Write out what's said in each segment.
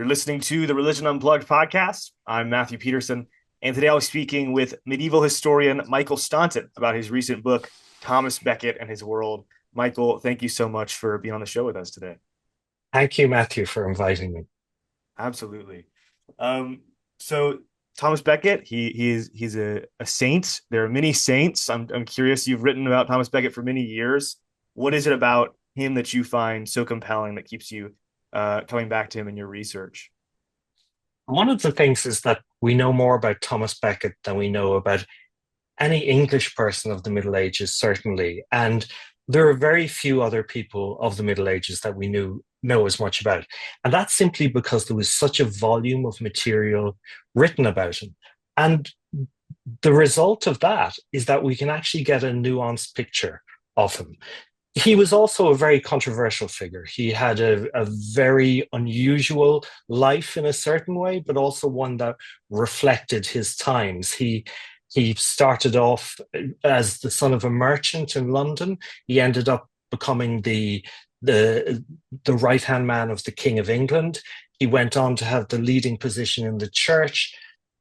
You're listening to the Religion Unplugged podcast. I'm Matthew Peterson, and today I'll be speaking with medieval historian Michael Staunton about his recent book, Thomas Becket and His World. Michael, thank you so much for being on the show with us today. Thank you, Matthew, for inviting me. Absolutely. Um, so Thomas Becket, he's a saint. There are many saints. I'm curious. You've written about Thomas Becket for many years. What is it about him that you find so compelling that keeps you coming back to him in your research? One of the things is that we know more about Thomas Becket than we know about any English person of the Middle Ages, certainly. And there are very few other people of the Middle Ages that we know as much about. And that's simply because there was such a volume of material written about him. And the result of that is that we can actually get a nuanced picture of him. He was also a very controversial figure. He had a very unusual life in a certain way, but also one that reflected his times. He started off as the son of a merchant in London. He ended up becoming the the right hand man of the King of England. He went on to have the leading position in the church,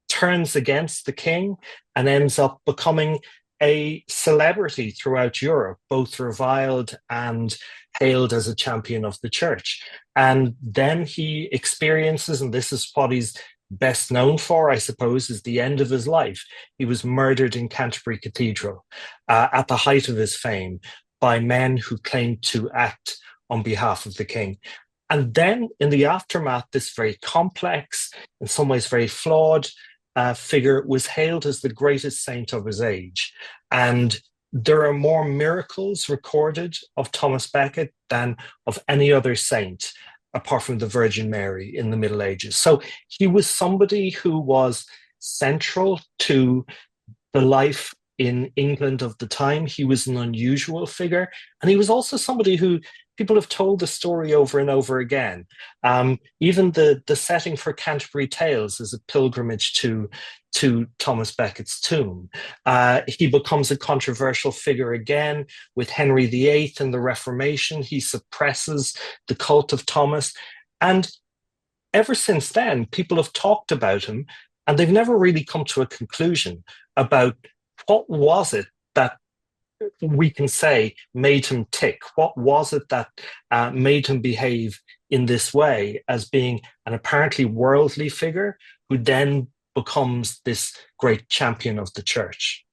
turns against the king, and ends up becoming a celebrity throughout Europe, both reviled and hailed as a champion of the church. And then he experiences, and this is what he's best known for, I suppose, is the end of his life. He was murdered in Canterbury Cathedral at the height of his fame by men who claimed to act on behalf of the king. And then in the aftermath, this very complex, in some ways very flawed figure was hailed as the greatest saint of his age. And there are more miracles recorded of Thomas Becket than of any other saint, apart from the Virgin Mary in the Middle Ages. So he was somebody who was central to the life in England of the time. He was an unusual figure. And he was also somebody who people have told the story over and over again. Even the setting for Canterbury Tales is a pilgrimage to Thomas Becket's tomb. He becomes a controversial figure again with Henry VIII and the Reformation. He suppresses the cult of Thomas. And ever since then, people have talked about him and they've never really come to a conclusion about what was it that we can say made him tick? What was it that made him behave in this way as being an apparently worldly figure who then becomes this great champion of the church?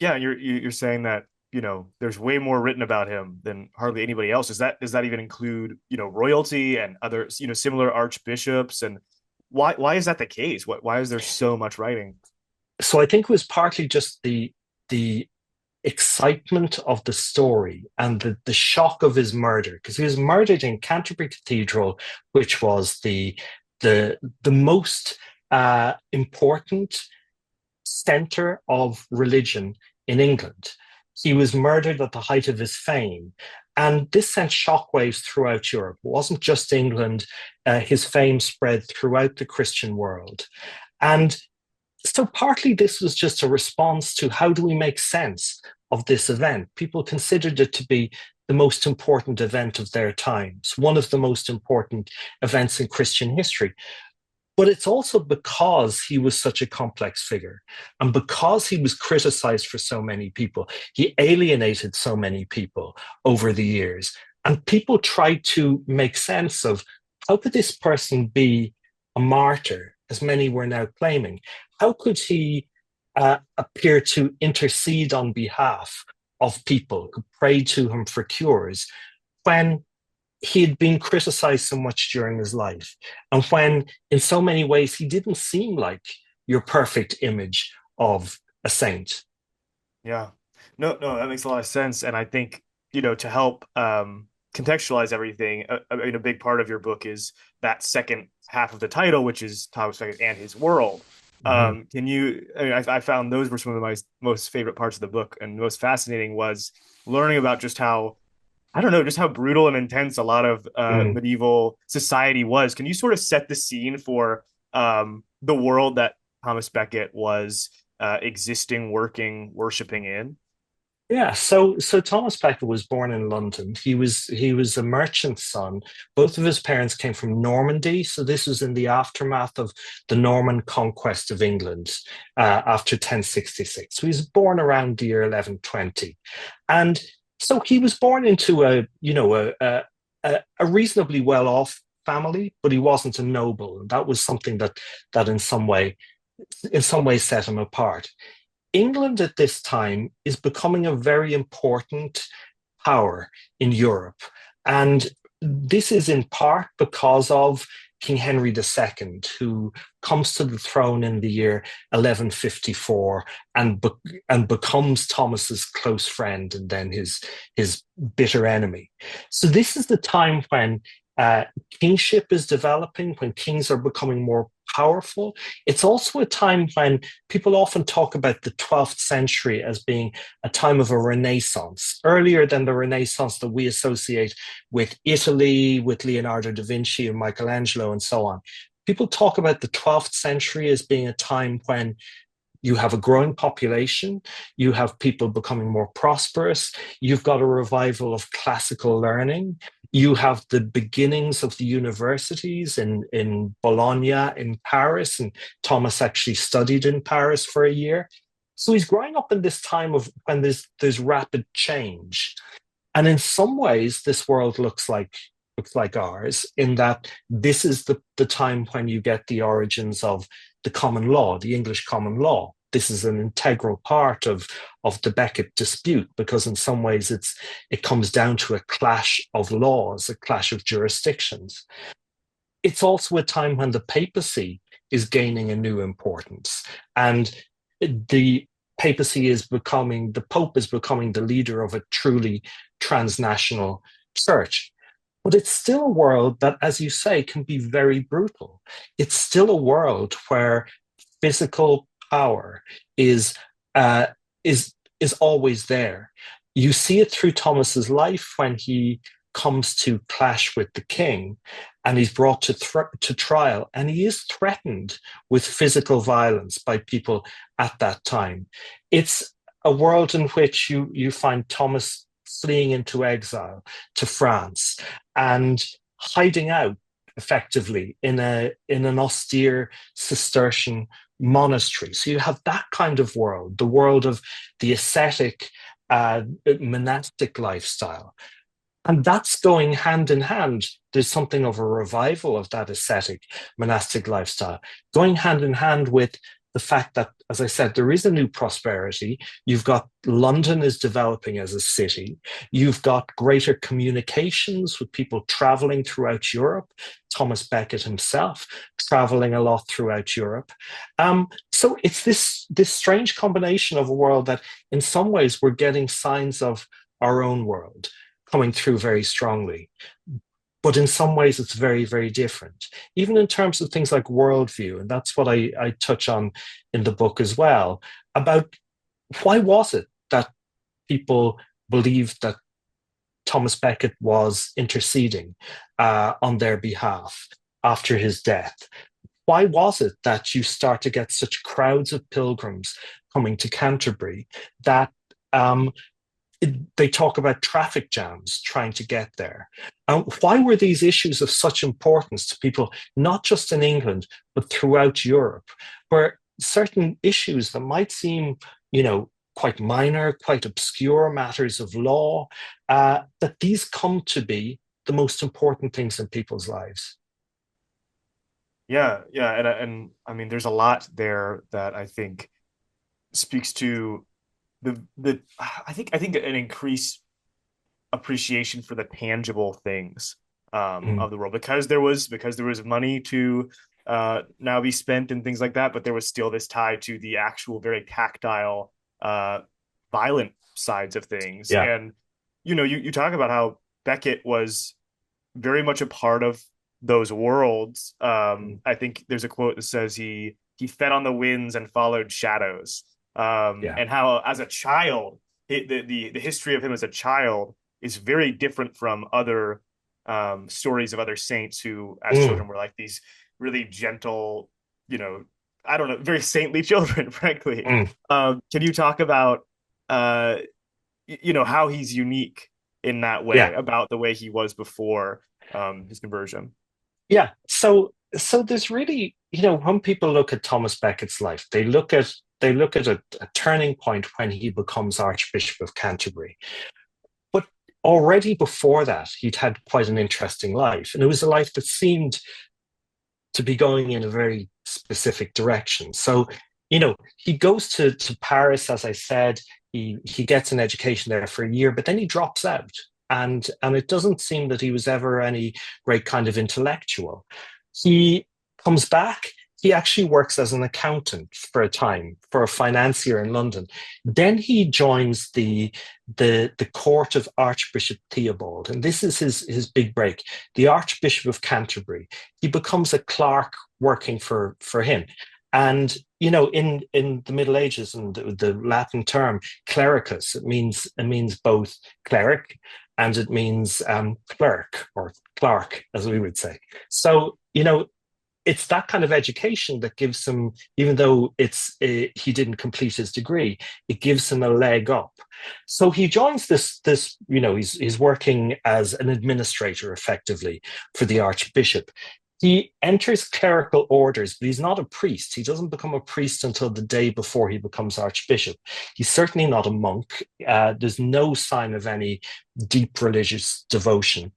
Yeah, you're saying that there's way more written about him than hardly anybody else. Does that even include royalty and other similar archbishops? And why is that the case? Why is there so much writing? So I think it was partly just the excitement of the story and the shock of his murder, because he was murdered in Canterbury Cathedral, which was the most important center of religion in England. He was murdered at the height of his fame. And this sent shockwaves throughout Europe. It wasn't just England. His fame spread throughout the Christian world. And so partly this was just a response to how do we make sense of this event? People considered it to be the most important event of their times, one of the most important events in Christian history. But it's also because he was such a complex figure and because he was criticized for so many people. He alienated so many people over the years. And people tried to make sense of how could this person be a martyr, as many were now claiming? How could he appear to intercede on behalf of people who prayed to him for cures when he had been criticized so much during his life, and when, in so many ways, he didn't seem like your perfect image of a saint? Yeah. No, that makes a lot of sense. And I think, to help contextualize everything, a big part of your book is that second half of the title, which is Thomas Becket and His World. Mhm. Can you, I found those were some of my most favorite parts of the book. And the most fascinating was learning about just how, I don't know, just how brutal and intense a lot of Mm. medieval society was. Can you sort of set the scene for the world that Thomas Becket was existing, working, worshiping in? Yeah, so Thomas Becket was born in London. He was a merchant's son. Both of his parents came from Normandy, so this was in the aftermath of the Norman conquest of England after 1066. So he was born around the year 1120, and so he was born into a reasonably well-off family, but he wasn't a noble, and that was something that in some way set him apart. England at this time is becoming a very important power in Europe. And this is in part because of King Henry II, who comes to the throne in the year 1154 and becomes Thomas's close friend and then his bitter enemy. So this is the time when uh, kingship is developing, when kings are becoming more powerful. It's also a time when people often talk about the 12th century as being a time of a renaissance, earlier than the Renaissance that we associate with Italy, with Leonardo da Vinci and Michelangelo and so on. People talk about the 12th century as being a time when you have a growing population, you have people becoming more prosperous, you've got a revival of classical learning, you have the beginnings of the universities in Bologna, in Paris, and Thomas actually studied in Paris for a year. So he's growing up in this time of when there's rapid change. And in some ways, this world looks like ours, in that this is the time when you get the origins of the common law, the English common law. This is an integral part of the Becket dispute, because in some ways it comes down to a clash of laws, a clash of jurisdictions. It's also a time when the papacy is gaining a new importance, and the the Pope is becoming the leader of a truly transnational church. But it's still a world that, as you say, can be very brutal. It's still a world where physical power is uh, is always there. You see it through Thomas's life when he comes to clash with the king, and he's brought to trial, and he is threatened with physical violence by people at that time. It's a world in which you find Thomas fleeing into exile to France and hiding out effectively in an austere Cistercian monastery. So you have that kind of world, the world of the ascetic, monastic lifestyle. And that's going hand in hand. There's something of a revival of that ascetic monastic lifestyle, going hand in hand with the fact that, as I said, there is a new prosperity. You've got London is developing as a city. You've got greater communications with people traveling throughout Europe. Thomas Becket himself traveling a lot throughout Europe. So it's this strange combination of a world that, in some ways, we're getting signs of our own world coming through very strongly. But in some ways, it's very, very different, even in terms of things like worldview. And that's what I touch on in the book as well, about why was it that people believed that Thomas Becket was interceding on their behalf after his death? Why was it that you start to get such crowds of pilgrims coming to Canterbury that um, they talk about traffic jams trying to get there? Why were these issues of such importance to people, not just in England, but throughout Europe, where certain issues that might seem, quite minor, quite obscure matters of law, that these come to be the most important things in people's lives? Yeah, yeah, and I mean, there's a lot there that I think speaks to the I think an increased appreciation for the tangible things Mm, of the world, because there was money to now be spent and things like that, but there was still this tie to the actual very tactile, uh, violent sides of things. yeah. And you talk about how Beckett was very much a part of those worlds. Mm, I think there's a quote that says he fed on the winds and followed shadows. yeah. And how as a child, the history of him as a child is very different from other stories of other saints who, as Mm, children, were like these really gentle, you know, I don't know, very saintly children, frankly. mm. Can you talk about uh, how he's unique in that way Yeah. about the way he was before his conversion. Yeah. So there's really, when people look at Thomas Becket's life, they look at a turning point when he becomes Archbishop of Canterbury. But already before that, he'd had quite an interesting life. And it was a life that seemed to be going in a very specific direction. So, he goes to Paris, as I said, he gets an education there for a year, but then he drops out. And it doesn't seem that he was ever any great kind of intellectual. He comes back. He actually works as an accountant for a time for a financier in London. Then he joins the court of Archbishop Theobald, and this is his big break. The Archbishop of Canterbury. He becomes a clerk working for him. And in the Middle Ages, and the Latin term clericus, it means both cleric and it means clerk, or clerk, as we would say. So it's that kind of education that gives him, even though he didn't complete his degree, it gives him a leg up. So he joins he's working as an administrator effectively for the Archbishop. He enters clerical orders, but he's not a priest. He doesn't become a priest until the day before he becomes Archbishop. He's certainly not a monk. There's no sign of any deep religious devotion.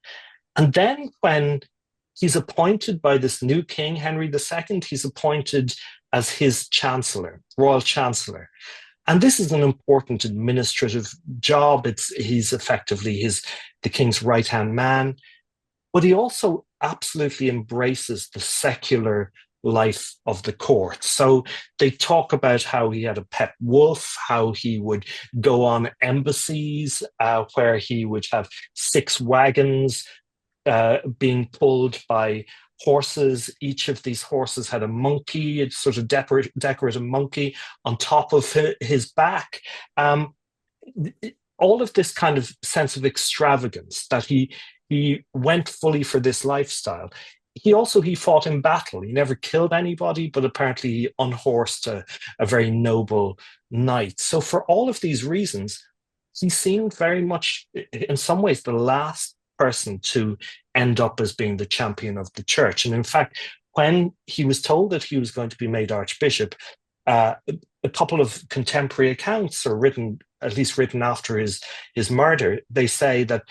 And then when he's appointed by this new king, Henry II, he's appointed as his chancellor, royal chancellor. And this is an important administrative job. He's effectively the king's right-hand man, but he also absolutely embraces the secular life of the court. So they talk about how he had a pet wolf, how he would go on embassies, where he would have 6 wagons being pulled by horses. Each of these horses had a monkey, a sort of decorative monkey on top of his back. All of this kind of sense of extravagance, that he went fully for this lifestyle. He fought in battle. He never killed anybody, but apparently he unhorsed a very noble knight. So for all of these reasons, he seemed very much, in some ways, the last person to end up as being the champion of the church. And in fact, when he was told that he was going to be made archbishop, a couple of contemporary accounts are written, at least written after his murder. They say that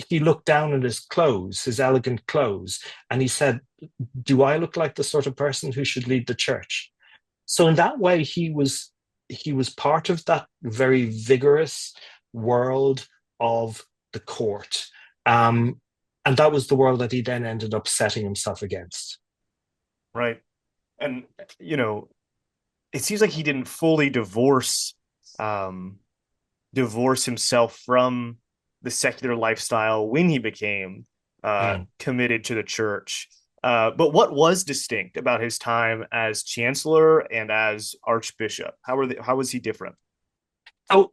he looked down at his clothes, his elegant clothes, and he said, "Do I look like the sort of person who should lead the church?" So in that way, he was part of that very vigorous world of the court. And that was the world that he then ended up setting himself against. Right. And it seems like he didn't fully divorce himself from the secular lifestyle when he became Mm. committed to the church. But what was distinct about his time as chancellor and as archbishop? How was he different? So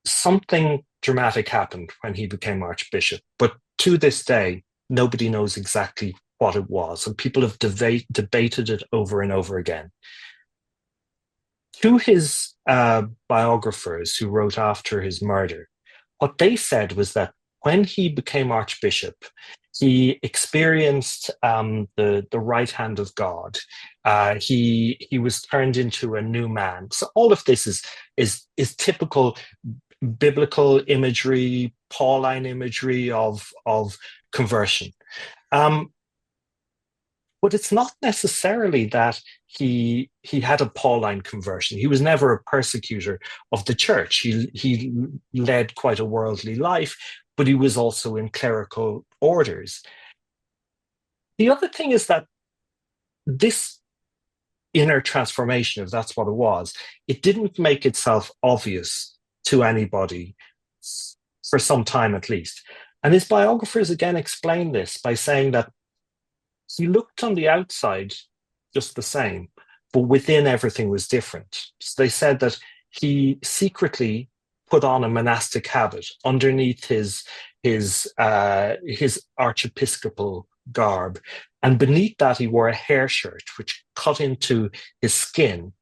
something dramatic happened when he became archbishop, but to this day, nobody knows exactly what it was, and people have debated it over and over again. To his biographers who wrote after his murder, what they said was that when he became archbishop, he experienced the right hand of God. He was turned into a new man. So all of this is typical biblical imagery, Pauline imagery of conversion. But it's not necessarily that he had a Pauline conversion. He was never a persecutor of the church. He led quite a worldly life, but he was also in clerical orders. The other thing is that this inner transformation, if that's what it was, it didn't make itself obvious to anybody for some time at least. And his biographers again explain this by saying that he looked on the outside just the same, but within everything was different. So they said that he secretly put on a monastic habit underneath his archiepiscopal garb, and beneath that he wore a hair shirt which cut into his skin,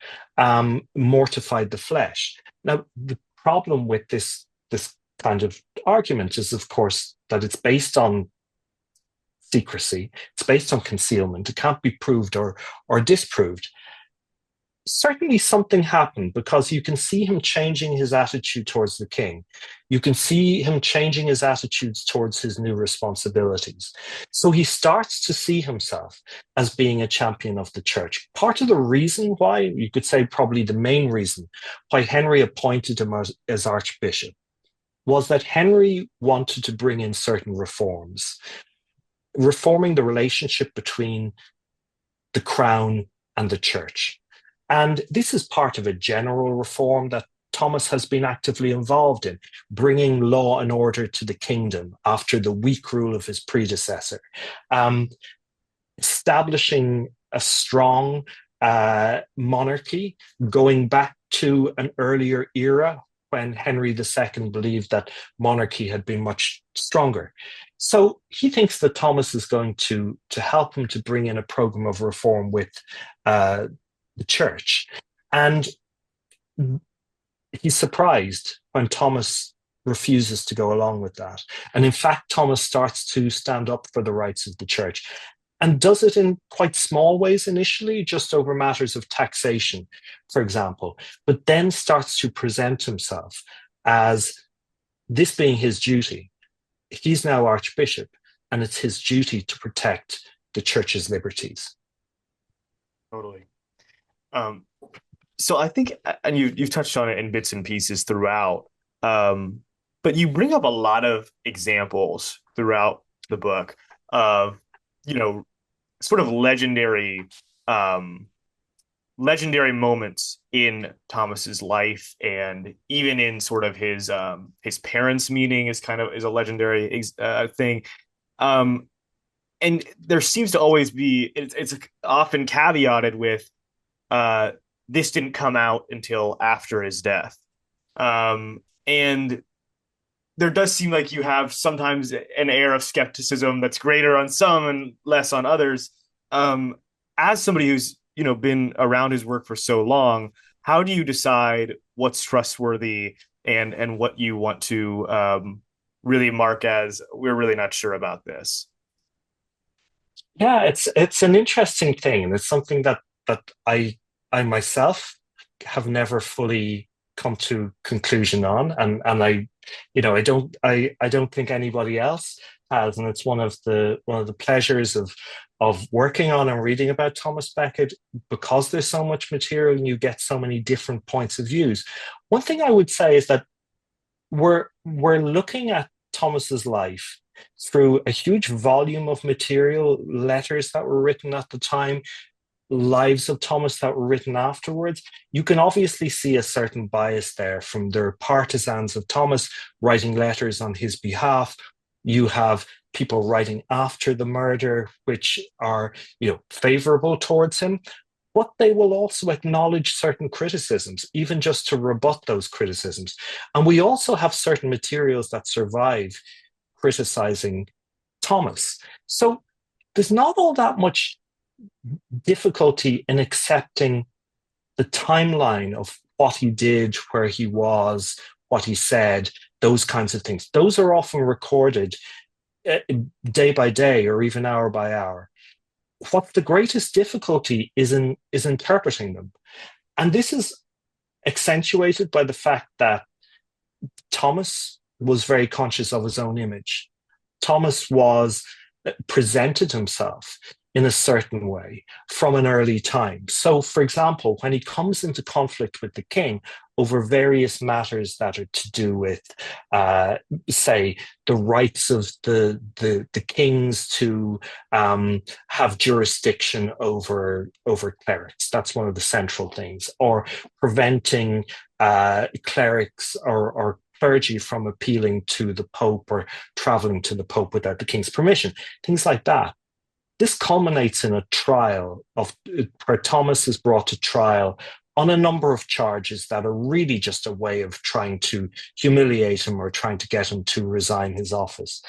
mortified the flesh. Now the problem with this this kind of argument is, of course, that it's based on secrecy, it's based on concealment, it can't be proved or disproved. Certainly something happened because you can see him changing his attitude towards the king. You can see him changing his attitudes towards his new responsibilities. So he starts to see himself as being a champion of the church. Part of the reason why, you could say probably the main reason, why Henry appointed him as archbishop was that Henry wanted to bring in certain reforms, reforming the relationship between the crown and the church. And this is part of a general reform that Thomas has been actively involved in, bringing law and order to the kingdom after the weak rule of his predecessor, establishing a strong monarchy, going back to an earlier era when Henry II believed that monarchy had been much stronger. So he thinks that Thomas is going to help him to bring in a program of reform with the church. And he's surprised when Thomas refuses to go along with that. And in fact, Thomas starts to stand up for the rights of the church and does it in quite small ways initially, just over matters of taxation, for example, but then starts to present himself as this being his duty. He's now archbishop, and it's his duty to protect the church's liberties. Totally. So I think, and you've touched on it in bits and pieces throughout, but you bring up a lot of examples throughout the book of, sort of legendary moments in Thomas's life, and even in sort of his parents' meeting is a legendary thing. And there seems to always be, it's often caveated with, this didn't come out until after his death. And there does seem like you have sometimes an air of skepticism that's greater on some and less on others. As somebody who's, been around his work for so long, how do you decide what's trustworthy and what you want to really mark as, we're really not sure about this? Yeah, it's an interesting thing, and it's something that I myself have never fully come to conclusion on, and I don't think anybody else has, and it's one of the pleasures of working on and reading about Thomas Becket, because there's so much material and you get so many different points of views. One thing I would say is that we're looking at Thomas's life through a huge volume of material, letters that were written at the time, lives of Thomas that were written afterwards. You can obviously see a certain bias there from their partisans of Thomas writing letters on his behalf. You have people writing after the murder, which are, favorable towards him, but they will also acknowledge certain criticisms, even just to rebut those criticisms. And we also have certain materials that survive criticizing Thomas. So there's not all that much difficulty in accepting the timeline of what he did, where he was, what he said, those kinds of things. Those are often recorded day by day or even hour by hour. What the greatest difficulty is interpreting them. And this is accentuated by the fact that Thomas was very conscious of his own image. Thomas presented himself in a certain way from an early time. So, for example, when he comes into conflict with the king over various matters that are to do with, say, the rights of the kings to have jurisdiction over clerics, that's one of the central things, or preventing clerics or clergy from appealing to the Pope or traveling to the Pope without the king's permission, things like that. This culminates in a trial where Thomas is brought to trial on a number of charges that are really just a way of trying to humiliate him or trying to get him to resign his office.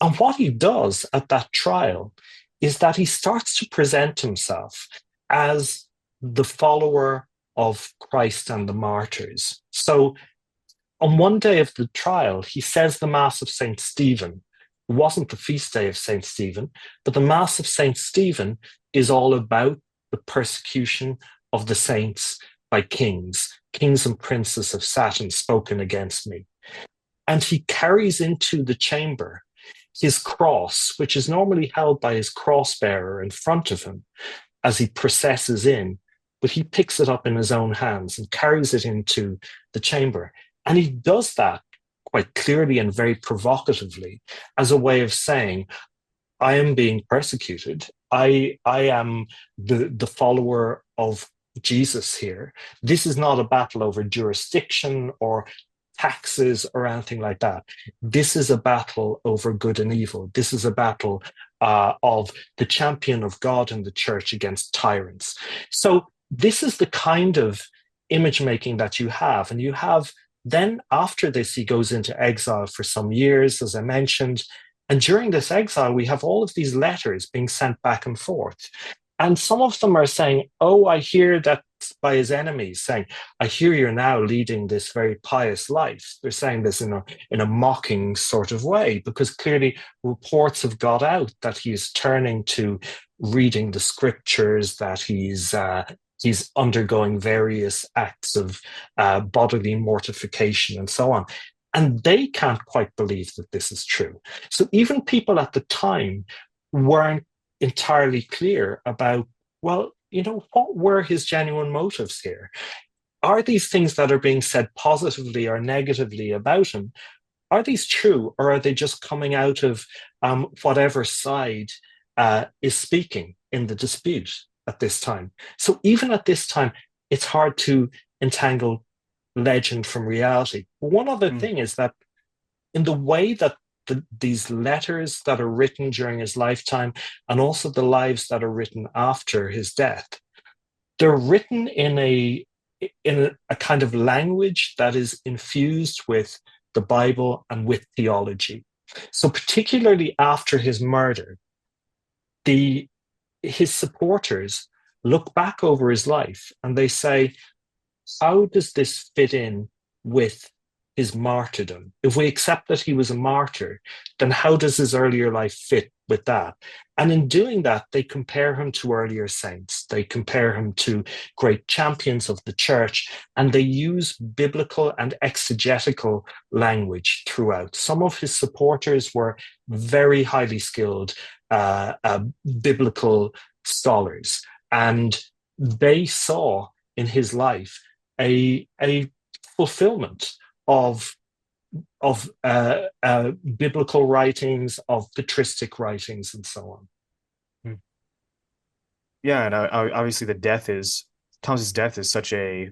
And what he does at that trial is that he starts to present himself as the follower of Christ and the martyrs. So on one day of the trial, he says the Mass of St. Stephen. It wasn't the feast day of St. Stephen, but the Mass of St. Stephen is all about the persecution of the saints by kings. Kings and princes have sat and spoken against me. And he carries into the chamber his cross, which is normally held by his cross bearer in front of him as he processes in, but he picks it up in his own hands and carries it into the chamber. And he does that quite clearly and very provocatively as a way of saying, I am being persecuted. I am the follower of Jesus here. This is not a battle over jurisdiction or taxes or anything like that. This is a battle over good and evil. This is a battle of the champion of God and the church against tyrants. So this is the kind of image making that you have. And you have then after this, he goes into exile for some years, as I mentioned. And during this exile, we have all of these letters being sent back and forth. And some of them are saying, oh, I hear that by his enemies, saying, I hear you're now leading this very pious life. They're saying this in a mocking sort of way, because clearly reports have got out that he's turning to reading the scriptures, that he's undergoing various acts of bodily mortification and so on. And they can't quite believe that this is true. So even people at the time weren't entirely clear about, well, what were his genuine motives here? Are these things that are being said positively or negatively about him, are these true, or are they just coming out of whatever side is speaking in the dispute at this time? So even at this time, it's hard to entangle legend from reality. One other thing is that in the way that these letters that are written during his lifetime and also the lives that are written after his death, they're written in a kind of language that is infused with the Bible and with theology. So particularly after his murder, his supporters look back over his life and they say, how does this fit in with his martyrdom? If we accept that he was a martyr, then how does his earlier life fit with that? And in doing that, they compare him to earlier saints. They compare him to great champions of the church, and they use biblical and exegetical language throughout. Some of his supporters were very highly skilled biblical scholars, and they saw in his life a fulfillment of biblical writings, of patristic writings, and so on. Yeah, and obviously Thomas's death is such a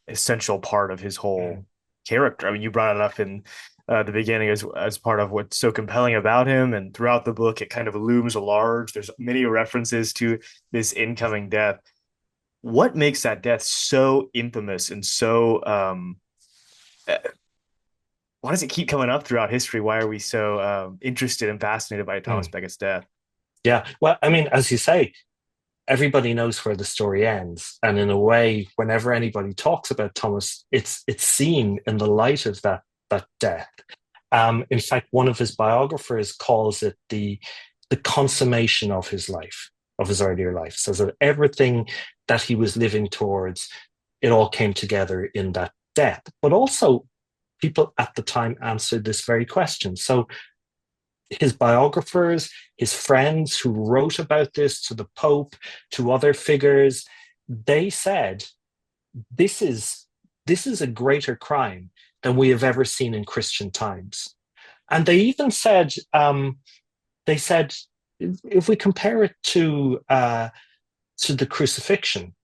essential part of his whole character. I mean, you brought it up in the beginning as part of what's so compelling about him, and throughout the book, it kind of looms large. There's many references to this incoming death. What makes that death so infamous and so why does it keep coming up throughout history? Why are we so interested and fascinated by Thomas Becket's death? Yeah, well, I mean, as you say, everybody knows where the story ends, and in a way, whenever anybody talks about Thomas, it's seen in the light of that death. In fact, one of his biographers calls it the consummation of his life, of his earlier life. Says that everything that he was living towards, it all came together in that death. But also, people at the time answered this very question. So his biographers, his friends who wrote about this to the Pope, to other figures, they said, this is a greater crime than we have ever seen in Christian times. And they even said, if we compare it to the crucifixion,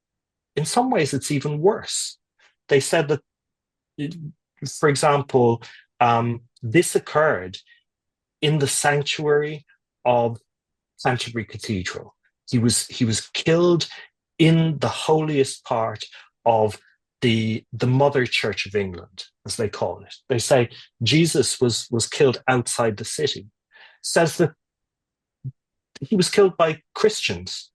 in some ways it's even worse. They said that, for example, this occurred in the sanctuary of Canterbury Cathedral. He was killed in the holiest part of the Mother Church of England, as they call it. They say Jesus was killed outside the city. Says that he was killed by Christians.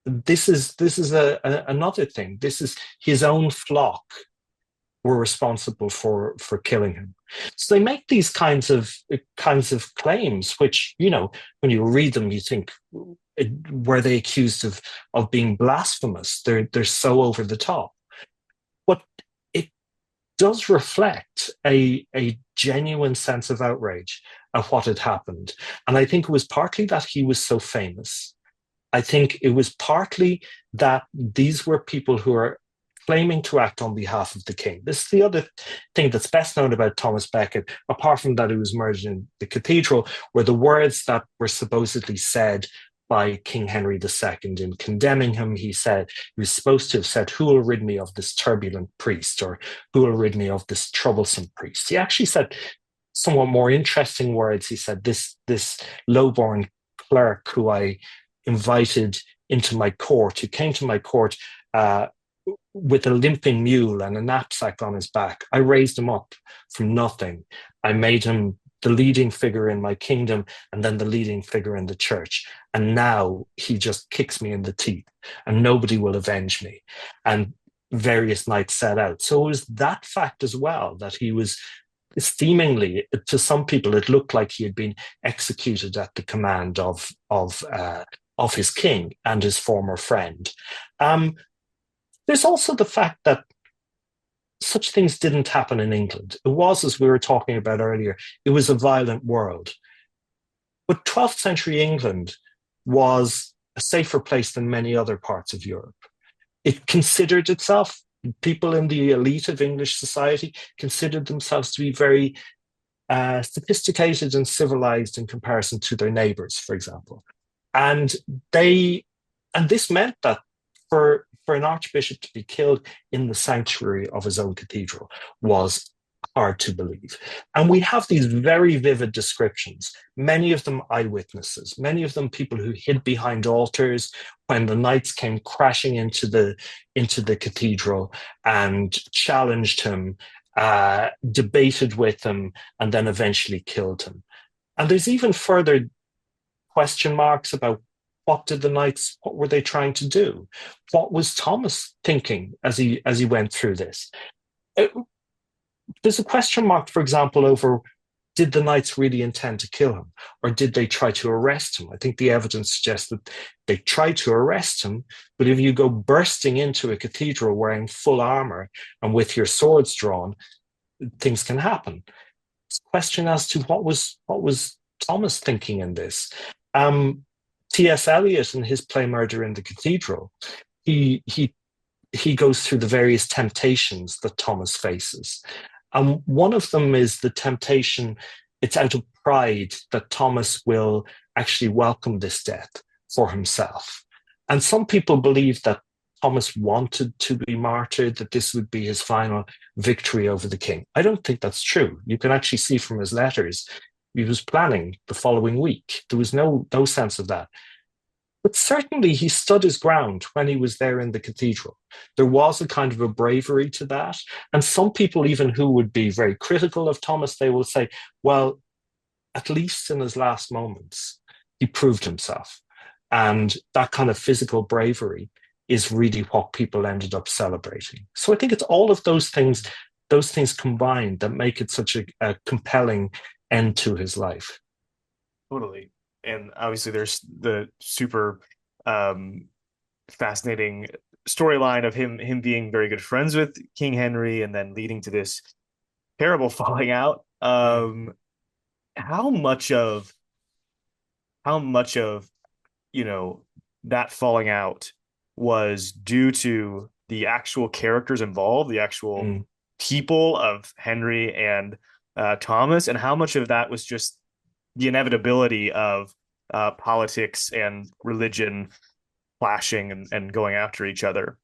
This is another thing. This is his own flock were responsible for killing him. So they make these kinds of claims, which, when you read them, you think, were they accused of being blasphemous? They're so over the top. But it does reflect a genuine sense of outrage at what had happened. And I think it was partly that he was so famous. I think it was partly that these were people who are claiming to act on behalf of the king. This is the other thing that's best known about Thomas Becket, apart from that he was murdered in the cathedral, were the words that were supposedly said by King Henry II in condemning him. He said, he was supposed to have said, "Who will rid me of this turbulent priest?" or "Who will rid me of this troublesome priest?" He actually said somewhat more interesting words. He said, this lowborn clerk who I invited into my court, who came to my court with a limping mule and a knapsack on his back. I raised him up from nothing. I made him the leading figure in my kingdom and then the leading figure in the church. And now he just kicks me in the teeth and nobody will avenge me. And various knights set out. So it was that fact as well, that he was seemingly, to some people, it looked like he had been executed at the command of his king and his former friend. There's also the fact that such things didn't happen in England. It was, as we were talking about earlier, it was a violent world. But 12th century England was a safer place than many other parts of Europe. It considered itself, people in the elite of English society considered themselves to be very sophisticated and civilized in comparison to their neighbors, for example. And this meant that for an archbishop to be killed in the sanctuary of his own cathedral was hard to believe. And we have these very vivid descriptions, many of them eyewitnesses, many of them people who hid behind altars when the knights came crashing into the cathedral and challenged him, debated with him, and then eventually killed him. And there's even further question marks about what were they trying to do? What was Thomas thinking as he went through this? There's a question mark, for example, over, did the knights really intend to kill him, or did they try to arrest him? I think the evidence suggests that they tried to arrest him, but if you go bursting into a cathedral wearing full armor and with your swords drawn, things can happen. It's a question as to what was Thomas thinking in this. T.S. Eliot, in his play Murder in the Cathedral, he goes through the various temptations that Thomas faces. And one of them is the temptation, it's out of pride that Thomas will actually welcome this death for himself. And some people believe that Thomas wanted to be martyred, that this would be his final victory over the king. I don't think that's true. You can actually see from his letters, he was planning the following week. There was no sense of that. But certainly he stood his ground when he was there in the cathedral. There was a kind of a bravery to that. And some people, even who would be very critical of Thomas, they will say, well, at least in his last moments, he proved himself. And that kind of physical bravery is really what people ended up celebrating. So I think it's all of those things combined that make it such a compelling end to his life. Totally. And obviously there's the super fascinating storyline of him being very good friends with King Henry and then leading to this terrible falling out. How much of that falling out was due to the actual characters involved, the actual people of Henry and Thomas, and how much of that was just the inevitability of politics and religion clashing and going after each other?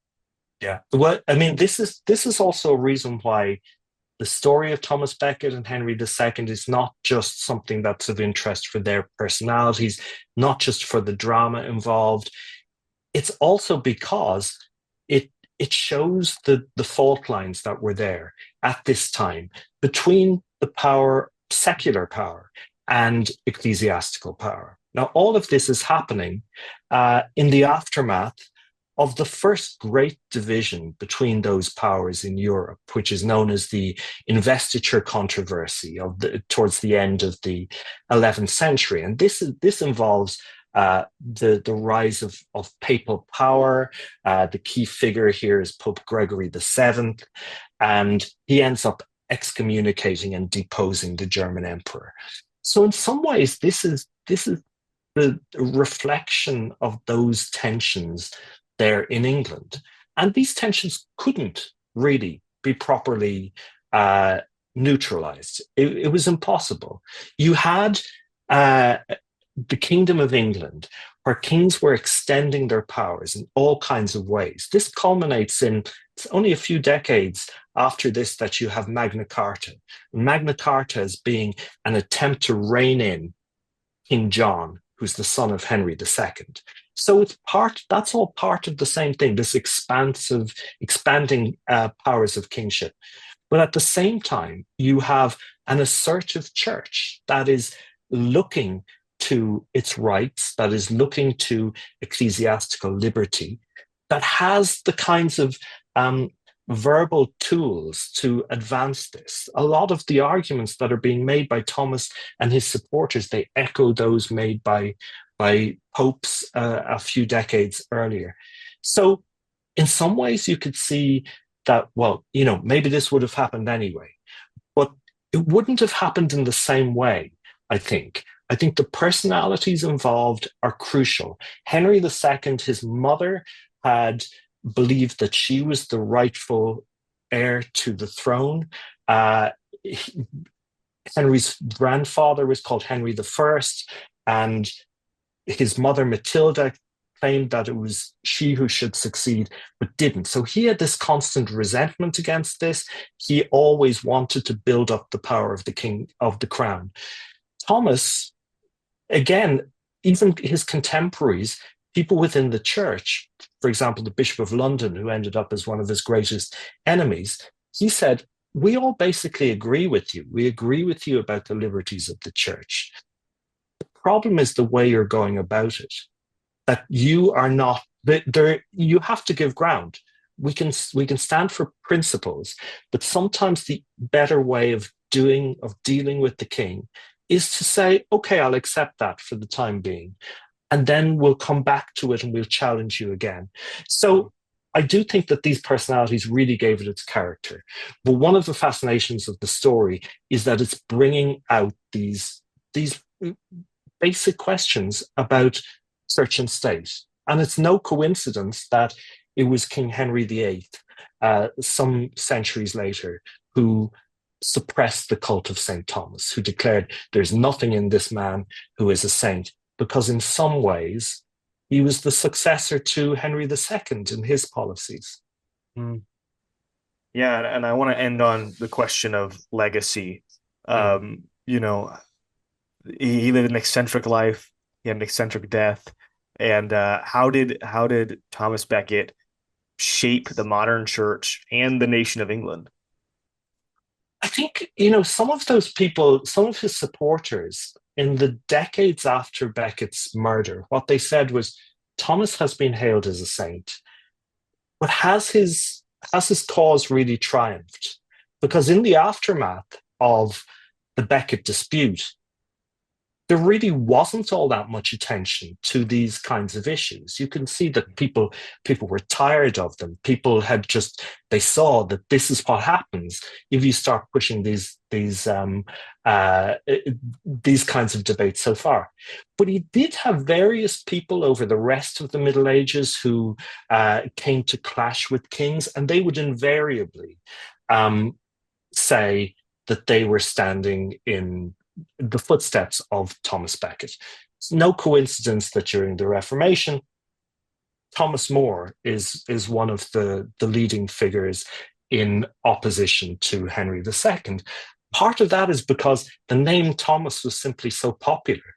Yeah. Well, I mean, this is also a reason why the story of Thomas Becket and Henry II is not just something that's of interest for their personalities, not just for the drama involved. It's also because it shows the fault lines that were there at this time between the secular power, and ecclesiastical power. Now, all of this is happening in the aftermath of the first great division between those powers in Europe, which is known as the investiture controversy towards the end of the 11th century. And this involves the rise of papal power. The key figure here is Pope Gregory VII, and he ends up excommunicating and deposing the German emperor. So in some ways, this is the reflection of those tensions there in England. And these tensions couldn't really be properly neutralized. It was impossible. You had the Kingdom of England, where kings were extending their powers in all kinds of ways. This culminates in it's only a few decades after this that you have Magna Carta. Magna Carta as being an attempt to rein in King John, who's the son of Henry II. So that's all part of the same thing, this expanding powers of kingship. But at the same time, you have an assertive church that is looking to its rights, that is looking to ecclesiastical liberty, that has the kinds of verbal tools to advance this. A lot of the arguments that are being made by Thomas and his supporters, they echo those made by popes a few decades earlier. So in some ways you could see that, well, maybe this would have happened anyway, but it wouldn't have happened in the same way, I think. I think the personalities involved are crucial. Henry II, his mother, had believed that she was the rightful heir to the throne. Henry's grandfather was called Henry I, and his mother, Matilda, claimed that it was she who should succeed, but didn't. So he had this constant resentment against this. He always wanted to build up the power of the king, of the crown. Thomas, again, even his contemporaries, people within the church, for example, the Bishop of London, who ended up as one of his greatest enemies, he said, we all basically agree with you. We agree with you about the liberties of the church. The problem is the way you're going about it, that you are not, you have to give ground. We can stand for principles, but sometimes the better way of dealing with the king is to say, okay, I'll accept that for the time being. And then we'll come back to it and we'll challenge you again. So I do think that these personalities really gave it its character. But one of the fascinations of the story is that it's bringing out these basic questions about church and state. And it's no coincidence that it was King Henry VIII, some centuries later, who suppressed the cult of St. Thomas, who declared there's nothing in this man who is a saint, because in some ways he was the successor to Henry II in his policies. Mm. Yeah, and I want to end on the question of legacy. You know, he lived an eccentric life. He had an eccentric death. And how did Thomas Becket shape the modern church and the nation of England? I think, some of those people, some of his supporters in the decades after Becket's murder, what they said was, Thomas has been hailed as a saint, but has his cause really triumphed? Because in the aftermath of the Becket dispute, there really wasn't all that much attention to these kinds of issues. You can see that people were tired of them. People had they saw that this is what happens if you start pushing these kinds of debates so far. But he did have various people over the rest of the Middle Ages who came to clash with kings, and they would invariably say that they were standing in the footsteps of Thomas Becket. It's no coincidence that during the Reformation, Thomas More is one of the leading figures in opposition to Henry II. Part of that is because the name Thomas was simply so popular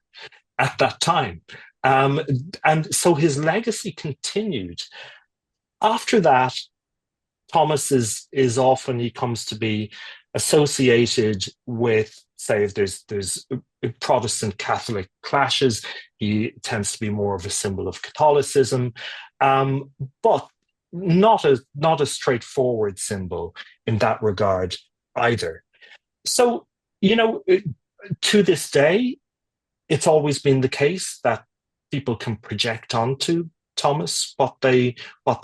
at that time. And so his legacy continued. After that, Thomas is often, he comes to be associated with, say, if there's Protestant Catholic clashes, he tends to be more of a symbol of Catholicism, but not a straightforward symbol in that regard either. So, you know, to this day, it's always been the case that people can project onto Thomas what they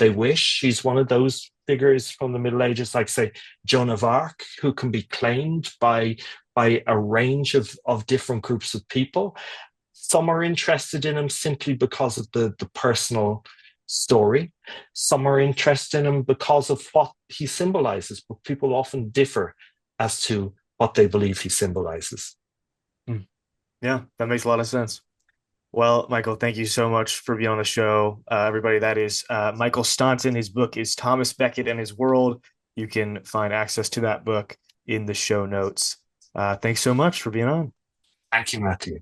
wish. He's one of those figures from the Middle Ages, like say Joan of Arc, who can be claimed by a range of different groups of people. Some are interested in him simply because of the personal story. Some are interested in him because of what he symbolizes, but people often differ as to what they believe he symbolizes. Mm. Yeah, that makes a lot of sense. Well, Michael, thank you so much for being on the show. Everybody, that is Michael Staunton. His book is Thomas Becket and His World. You can find access to that book in the show notes. Thanks so much for being on. Thank you, Matthew.